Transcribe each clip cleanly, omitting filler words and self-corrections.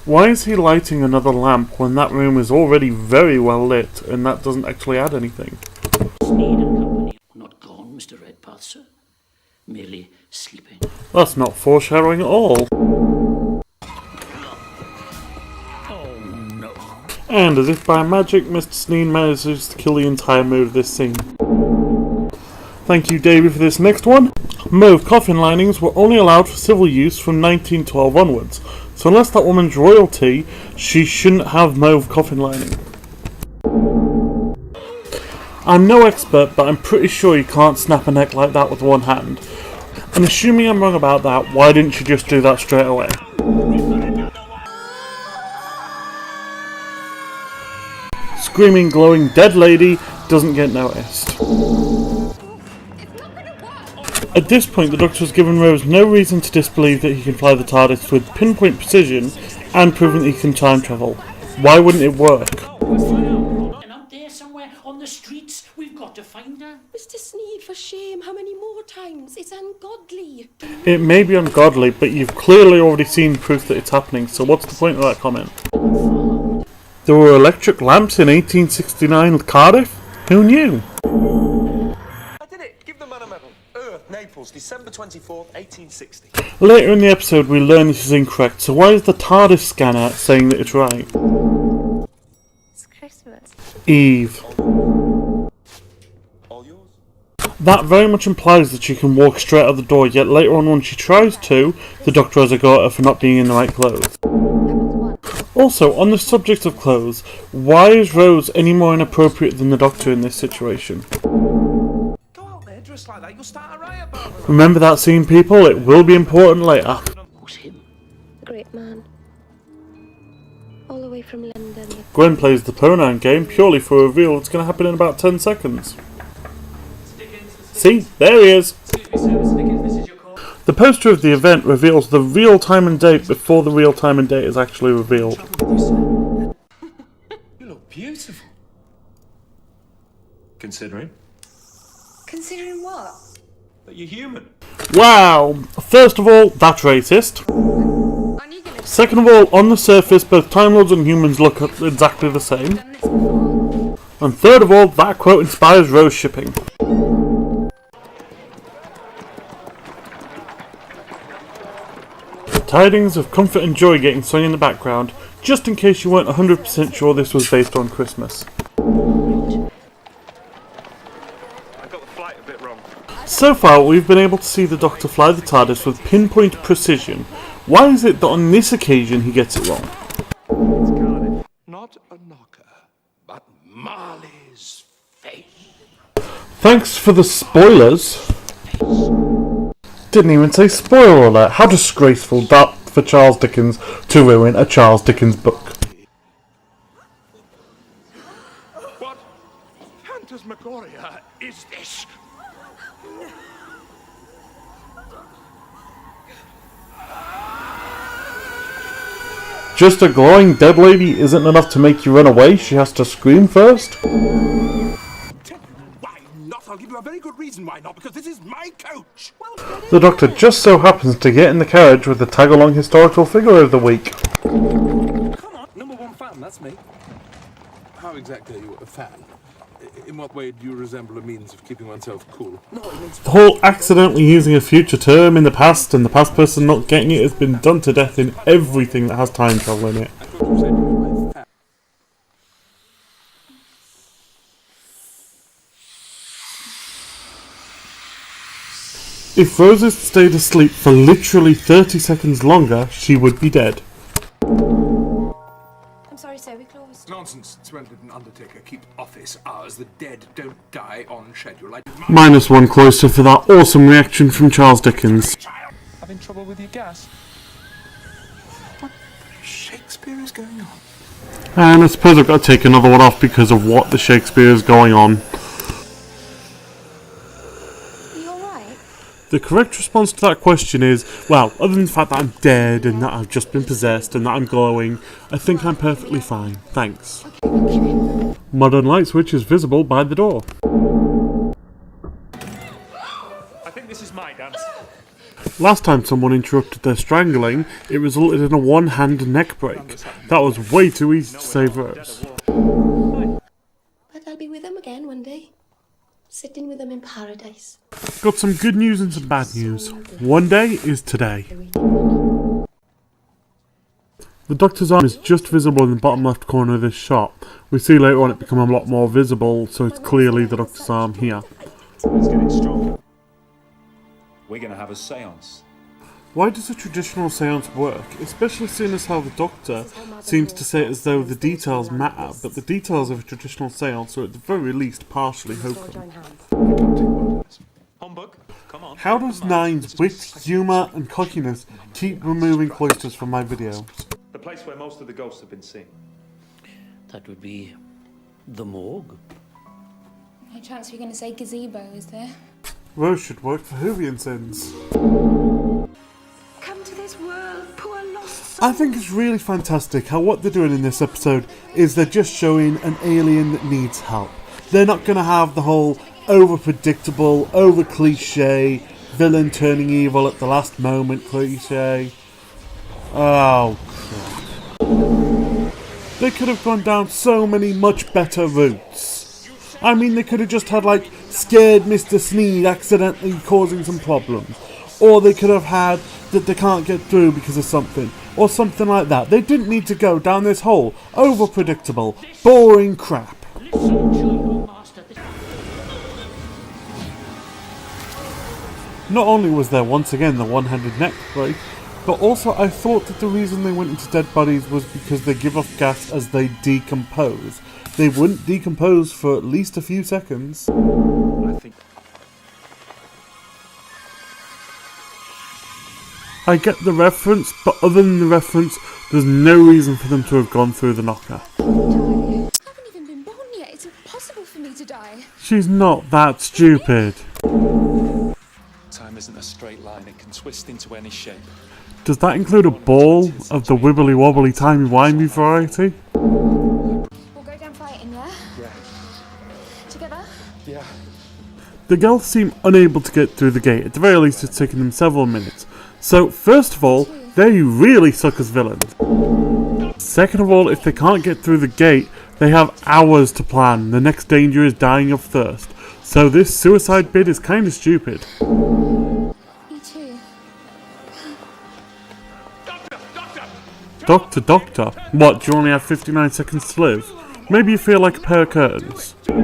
Why is he lighting another lamp when that room is already very well lit and that doesn't actually add anything? Sneed and company are not gone, Mr. Redpath, sir. Merely sleeping. That's not foreshadowing at all. Oh no. And as if by magic, Mr. Sneed manages to kill the entire mood of this scene. Thank you, Davey, for this next one. Mauve coffin linings were only allowed for civil use from 1912 onwards, so unless that woman's royalty, she shouldn't have mauve coffin lining. I'm no expert, but I'm pretty sure you can't snap a neck like that with one hand. And assuming I'm wrong about that, why didn't you just do that straight away? Screaming, glowing dead lady doesn't get noticed. At this point, the Doctor has given Rose no reason to disbelieve that he can fly the TARDIS with pinpoint precision and proven that he can time travel. Why wouldn't it work? And out there somewhere on the streets, we've got to find her. Mr. Sneed, for shame, how many more times? It's ungodly. It may be ungodly, but you've clearly already seen proof that it's happening, so what's the point of that comment? There were electric lamps in 1869 Cardiff? Who knew? I did it! Give the man a medal. Earth, Naples, December 24th, 1860. Later in the episode we learn this is incorrect, so why is the TARDIS scanner saying that it's right? It's Christmas. Eve. All yours? That very much implies that she can walk straight out the door, yet later on when she tries to, the Doctor has a go at her for not being in the right clothes. Also, on the subject of clothes, why is Rose any more inappropriate than the Doctor in this situation? Go out there dressed like that, you'll start a riot, Barbara. Remember that scene, people? It will be important later. Who's him? A great man. All the way from London. Gwen plays the pronoun game purely for a reveal that's going to happen in about 10 seconds. See? There he is! The poster of the event reveals the real time and date before the real time and date is actually revealed. You look beautiful. Considering Considering what? that you're human. Wow! First of all, that's racist. Aren't you gonna Second of all, on the surface, both Time Lords and humans look exactly the same. done this before? And third of all, that quote inspires rose shipping. Tidings of comfort and joy getting sung in the background, just in case you weren't 100% sure this was based on Christmas. I got the flight a bit wrong. So far, we've been able to see the Doctor fly the TARDIS with pinpoint precision. Why is it that on this occasion he gets it wrong? It's Garnetto. Not a knocker, but Marley's face. Thanks for the spoilers. Didn't even say spoiler alert. How disgraceful that for Charles Dickens to ruin a Charles Dickens book. What phantasmagoria is this? Just a glowing dead lady isn't enough to make you run away, she has to scream first? Why not? I'll give you a very good reason why not, because this is my coach. The Doctor just so happens to get in the carriage with the tag-along historical figure of the week. Come on, number one fan, that's me. How exactly are you a fan? In what way do you resemble a means of keeping oneself cool? No, it means The whole accidentally using a future term in the past and the past person not getting it has been done to death in everything that has time travel in it. I thought you said you were my fan. If Rose had stayed asleep for literally 30 seconds longer, she would be dead. I'm sorry, sir, we closed. Nonsense. Sven didn't undertaker keep office hours. The dead don't die on schedule. I did -1 cloister for that awesome reaction from Charles Dickens. Having trouble with your gas? What Shakespeare is going on? And I suppose I've got to take another one off because of what the Shakespeare is going on. Are you alright? The correct response to that question is, well, other than the fact that I'm dead and that I've just been possessed and that I'm glowing, I think I'm perfectly fine, thanks. Modern light switch is visible by the door. I think this is my dance. Last time someone interrupted their strangling, it resulted in a one-hand neck break. That was way too easy to save Rose. But I'll be with them again one day. Sitting with them in paradise. Got some good news and some bad news. One day is today. The Doctor's arm is just visible in the bottom left corner of this shot. We see later on it become a lot more visible, so it's clearly the Doctor's arm here. Let's get it strong. We're going to have a seance. Why does a traditional seance work, especially seeing as how the Doctor seems to say it as though the details matter, but the details of a traditional seance are at the very least partially hokum. Humbug, come on. How does Nine's wit, humour and cockiness keep removing cloisters from my videos? The place where most of the ghosts have been seen. That would be the morgue. No chance you're going to say gazebo, is there? Rose should work for Whovian sins. Come to this world, poor lost soul. I think it's really fantastic how what they're doing in this episode is they're just showing an alien that needs help. They're not going to have the whole over-predictable, over-cliche, villain turning evil at the last moment cliche. Oh, crap. They could have gone down so many much better routes. I mean, they could have just had, like, scared Mr. Sneed accidentally causing some problems. Or they could have had that they can't get through because of something. Or something like that. They didn't need to go down this whole over-predictable, boring crap. Not only was there once again the one-handed neck break, but also I thought that the reason they went into dead bodies was because they give off gas as they decompose. They wouldn't decompose for at least a few seconds. I get the reference, but other than the reference, there's no reason for them to have gone through the knocker. I haven't even been born yet. It's impossible for me to die. She's not that stupid. Time isn't a straight line, it can twist into any shape. Does that include a ball of the wibbly wobbly timey-wimey variety? We'll go down fighting, yeah? Yeah. Together? Yeah. The girls seem unable to get through the gate. At the very least, it's taken them several minutes. So, first of all, they really suck as villains. Second of all, if they can't get through the gate, they have hours to plan. The next danger is dying of thirst. So this suicide bid is kind of stupid. Me too. Doctor, what, do you only have 59 seconds to live? Maybe you feel like a pair of curtains. Fill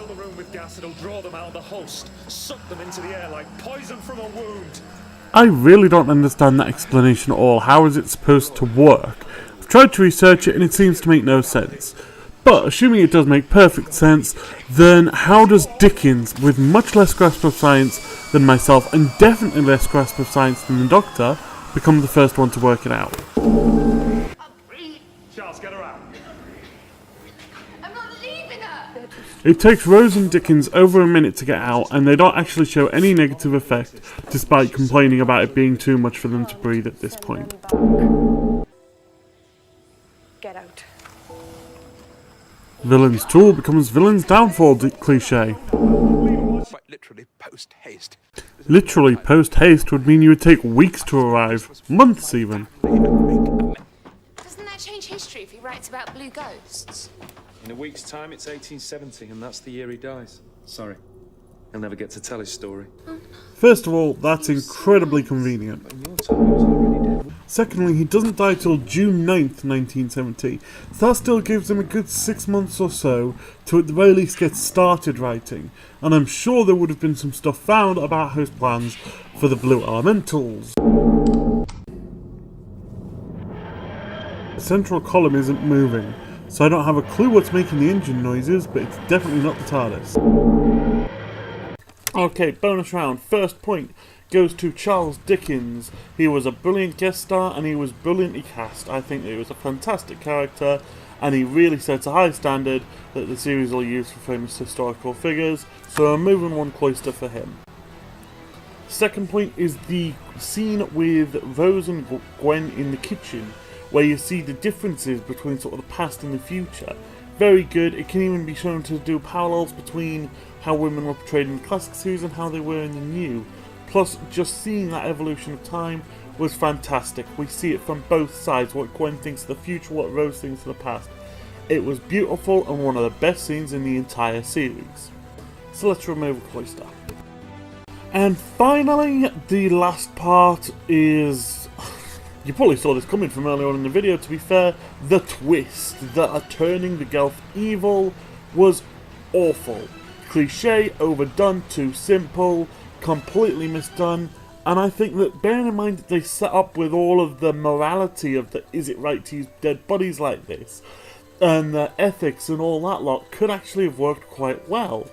the room with gas, it'll draw them out of the host. Suck them into the air like poison from a wound. I really don't understand that explanation at all. How is it supposed to work? I've tried to research it and it seems to make no sense. But assuming it does make perfect sense, then how does Dickens, with much less grasp of science than myself and definitely less grasp of science than the Doctor, become the first one to work it out? Charles, get her out. I'm not leaving her! It takes Rose and Dickens over a minute to get out, and they don't actually show any negative effect, despite complaining about it being too much for them to breathe at this point. Get out. Villain's tool becomes villain's downfall cliche. Quite literally post-haste. Literally, post-haste would mean you would take weeks to arrive, months even. Doesn't that change history if he writes about blue ghosts? In a week's time, it's 1870, and that's the year he dies. Sorry. He'll never get to tell his story. First of all, that's incredibly convenient. In your time, he was already dead. Secondly, he doesn't die till June 9th, 1970, so that still gives him a good 6 months or so to at the very least get started writing, and I'm sure there would have been some stuff found about his plans for the Blue Elementals. The central column isn't moving, so I don't have a clue what's making the engine noises, but it's definitely not the TARDIS. Okay, bonus round. First point goes to Charles Dickens. He was a brilliant guest star and he was brilliantly cast. I think he was a fantastic character and he really sets a high standard that the series will use for famous historical figures, so I'm moving one cloister for him. Second point is the scene with Rose and Gwen in the kitchen, where you see the differences between sort of the past and the future. Very good. It can even be shown to do parallels between how women were portrayed in the classic series and how they were in the new. Plus, just seeing that evolution of time was fantastic. We see it from both sides, what Gwen thinks of the future, what Rose thinks of the past. It was beautiful and one of the best scenes in the entire series. So let's remove a cloister. And finally, the last part is... You probably saw this coming from earlier on in the video, to be fair. The twist that turning the Gelf evil was awful. Cliche, overdone, too simple, completely misdone. And I think that, bearing in mind that they set up with all of the morality of the is it right to use dead bodies like this, and the ethics and all that lot, could actually have worked quite well.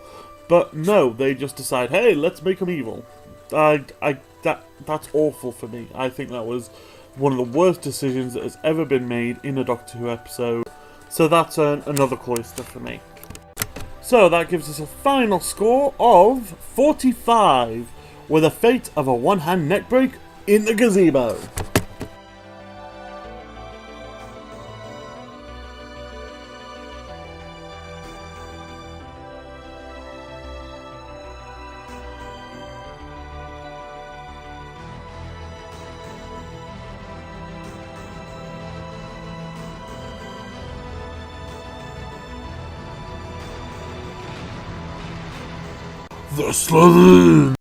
But no, they just decide, hey, let's make them evil. That's awful for me. I think that was one of the worst decisions that has ever been made in a Doctor Who episode. So that's another cloister for me. So that gives us a final score of 45, with a fate of a one-hand neck break in the gazebo. The Slytherin!